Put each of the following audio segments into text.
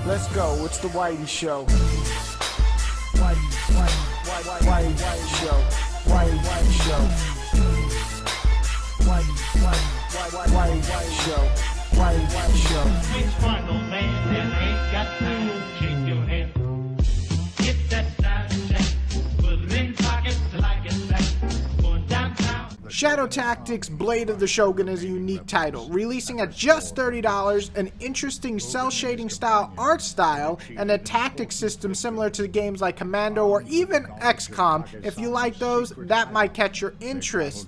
Let's go, it's the Whitey Show. Whitey Show. Whitey Show. Whitey Show. Whitey Show. It's fun, old man, and I ain't got time to shake your hand. Get that side check, put it in pockets till I get back. Going downtown. Shadow Tactics Blade of the Shogun is a unique title, releasing at just $30, an interesting cel-shading style art style, and a tactics system similar to games like Commando or even XCOM. If you like those, that might catch your interest.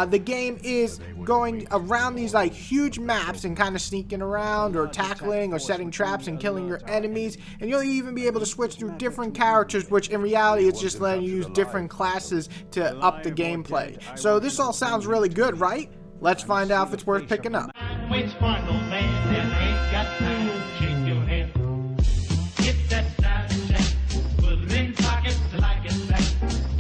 The game is going around these like huge maps and kind of sneaking around or tackling or setting traps and killing your enemies, and you'll even be able to switch through different characters, which in reality it's just letting you use different classes to up the gameplay. So this all sounds really good, right? Let's find out if it's worth picking up. It's fun, old man, and I ain't got time to shake your hand. Get that side check, put it in pockets till I get back.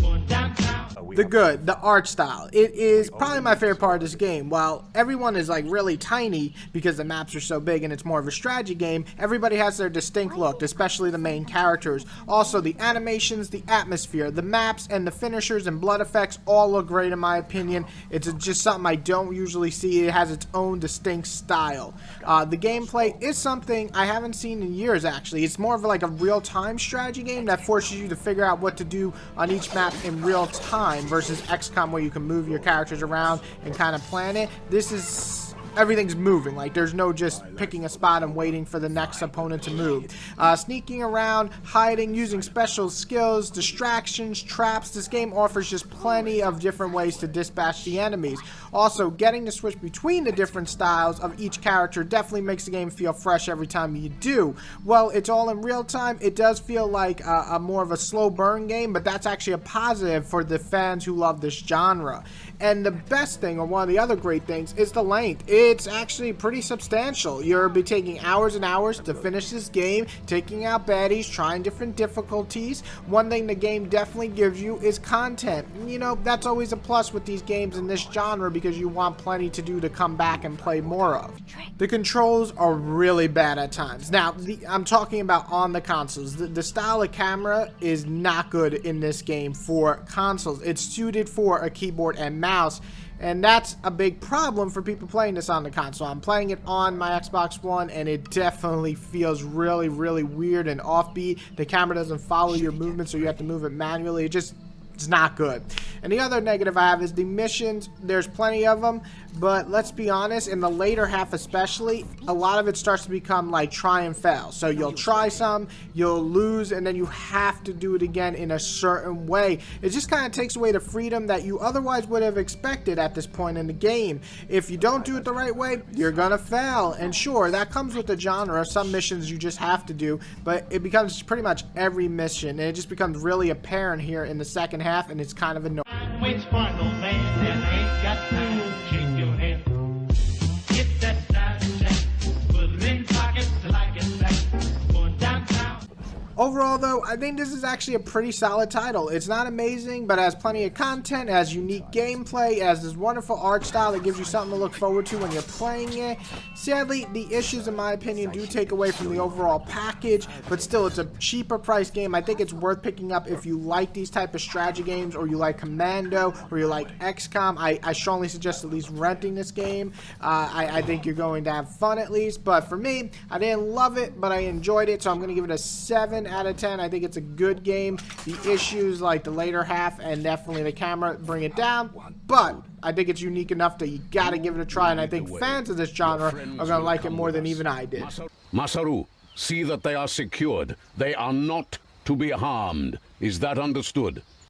Going downtown. The art style. It is probably my favorite part of this game. While everyone is like really tiny because the maps are so big and it's more of a strategy game, everybody has their distinct look, especially the main characters. Also, the animations, the atmosphere, the maps, and the finishers and blood effects all look great in my opinion. It's just something I don't usually see. It has its own distinct style. The gameplay is something I haven't seen in years actually. It's more of like a real-time strategy game that forces you to figure out what to do on each map in real time versus XCOM where you can move your characters around and kind of plan it. This is everything's moving, like there's no just picking a spot and waiting for the next opponent to move. Sneaking around, hiding, using special skills, distractions, traps. This game offers just plenty of different ways to dispatch the enemies. Also, getting to switch between the different styles of each character definitely makes the game feel fresh every time you do. Well, it's all in real time. It does feel like a more of a slow burn game, but that's actually a positive for the fans who love this genre. And the best thing, or one of the other great things, is the length. It's actually pretty substantial. You'll be taking hours and hours to finish this game, taking out baddies, trying different difficulties. One thing the game definitely gives you is content. You know, that's always a plus with these games in this genre because you want plenty to do to come back and play more of. The controls are really bad at times. Now, I'm talking about on the consoles. The style of camera is not good in this game for consoles. It's suited for a keyboard and mouse, and that's a big problem for people playing this on the console. I'm playing it on my Xbox One, and it definitely feels really, really weird and offbeat. The camera doesn't follow your movement, so you have to move it manually. It's not good. And the other negative I have is the missions. There's plenty of them, but let's be honest, in the later half especially, a lot of it starts to become like try and fail. So you'll try some, you'll lose, and then you have to do it again in a certain way. It just kind of takes away the freedom that you otherwise would have expected at this point in the game. If you don't do it the right way, you're gonna fail. And sure, that comes with the genre. Some missions you just have to do, but it becomes pretty much every mission, and it just becomes really apparent here in the second half, and it's kind of annoying. It's fun, old man, and I ain't got time to shake your hand. Get that side check, put it in pockets till I get back. Going downtown. Overall though, I think this is actually a pretty solid title. It's not amazing, but it has plenty of content, it has unique gameplay, it has this wonderful art style that gives you something to look forward to when you're playing it. Sadly, the issues in my opinion do take away from the overall package, but still it's a cheaper price game. I think it's worth picking up if you like these type of strategy games, or you like Commando, or you like XCOM. I strongly suggest at least renting this game. I think you're going to have fun at least, but for me, I didn't love it, but I enjoyed it, so I'm going to give it a 7 out of 10. I think it's a good game. The issues like the later half and definitely the camera bring it down, but I think it's unique enough that you gotta give it a try, and I think fans of this genre are gonna like it more than even I did. Masaru, see that they are secured. They are not to be harmed. Is that understood?